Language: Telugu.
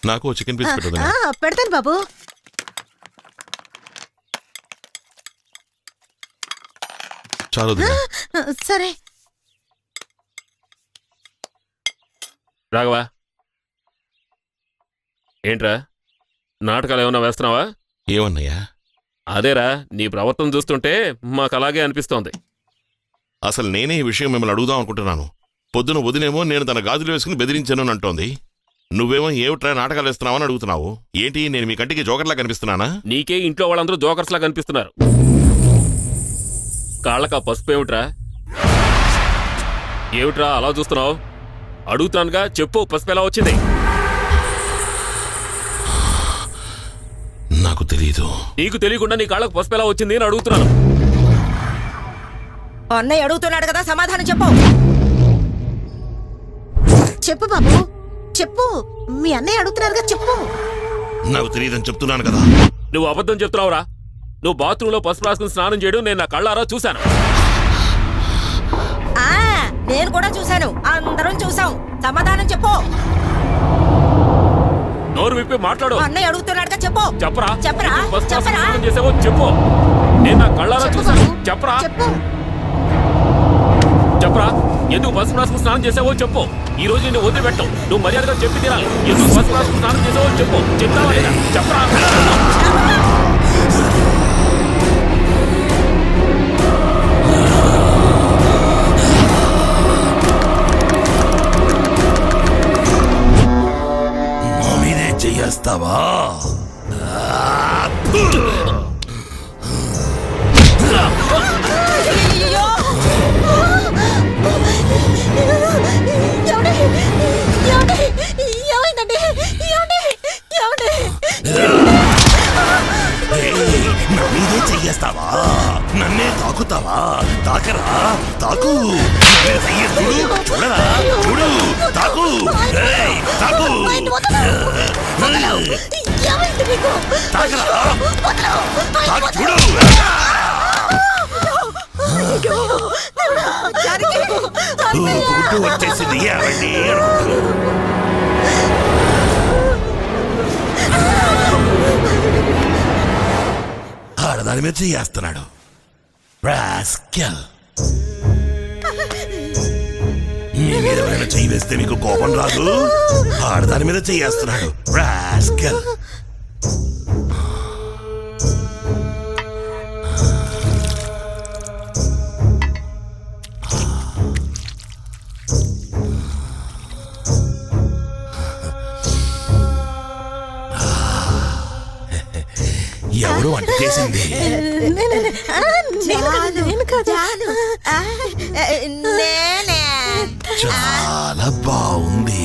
నాకు చికెన్ పీస్ పెట్టదు. పెడతాను బాబు. చాలు. సరే రాఘవా, ఏంట్రా నాటకాలు ఏమన్నా వేస్తున్నావా? ఏమన్నయ్యా? అదేరా, నీ ప్రవర్తన చూస్తుంటే మాకు అలాగే అనిపిస్తోంది. అసలు నేనే ఈ విషయం మిమ్మల్ని అడుగుదాం అనుకుంటున్నాను. పొద్దున వదినేమో నేను తన గాజులు వేసుకుని బెదిరించాను అంటోంది. నువ్వేమో ఏమిట్రా నాటకాలు వేస్తున్నావని అడుగుతున్నావు. ఏంటి, నేను మీ కంటికి జోకర్లా కనిపిస్తున్నానా? నీకే ఇంట్లో వాళ్ళందరూ జోకర్స్లా కనిపిస్తున్నారు. కాళ్ళకా పసుపు ఏమిట్రా? ఏమిట్రా అలా చూస్తున్నావు? అడుగుతానుగా, చెప్పు, పసుపు ఎలా వచ్చింది? నాకు తెలీదు. నీకు తెలియకుండా నీ కాళ్ళకు పసుపు ఎలా వచ్చింది అని అడుగుతున్నాను. అన్నయ్య అడుగుతున్నాడు కదా, సమాధానం చెప్పు. చెప్పు బాబు, చెప్పు. మీ అన్నయ్య అడుగుతున్నారుగా, చెప్పు. నాకు తెలియదని చెప్తున్నాను కదా. నువ్వు అబద్ధం చెప్తున్నావురా. నువ్వు బాత్రూంలో పసుపు రాసుకుని స్నానం చేయడం నేను నా కళ్ళారా చూశాను. నేను కూడా చూశాను, అందరం చూసాం. సమాధానం చెప్పు. నోరు విప్పి మాట్లాడు. అన్నయ్య అడుగుతున్నాడుగా, చెప్పు. చెప్పరా, చెప్పరా, పసుపు రాసుకుని చెప్పరా. స్నానం చేసావో చెప్పు. నేను నా కళ్ళారా చూశాను. చెప్పరా, చెప్పరా, ఎందుకు పసుపు రాసుకుని స్నానం చేసావో చెప్పు. ఈ రోజు నిన్ను వదిలిపెట్టవు. నువ్వు మర్యాదగా చెప్పి తినాలి. ఎందుకు పసుపు రాసుకుని స్నానం చేసావో చెప్పు. చెప్తావా లేదా? చెప్పరా. మీదే చెయ్యేస్తావా? మీదే చెయ్యేస్తావా? నన్నే తాకుతావా? తాకరా, తాకు. చూడరా, చూడు, తాకు, తాకు, తాకరా, తాకు, చూడు. గుడ్డు వచ్చేసింది. ఏమండి, ఆడదాని మీద చేస్తున్నాడు. మీ మీద ఎవరైనా చెయ్యి వేస్తే మీకు కోపం రాదు? ఆడదాని మీద చేస్తున్నాడు. రాస్కల్. ఎవరు వంట చేసింది? చాలా బాగుంది.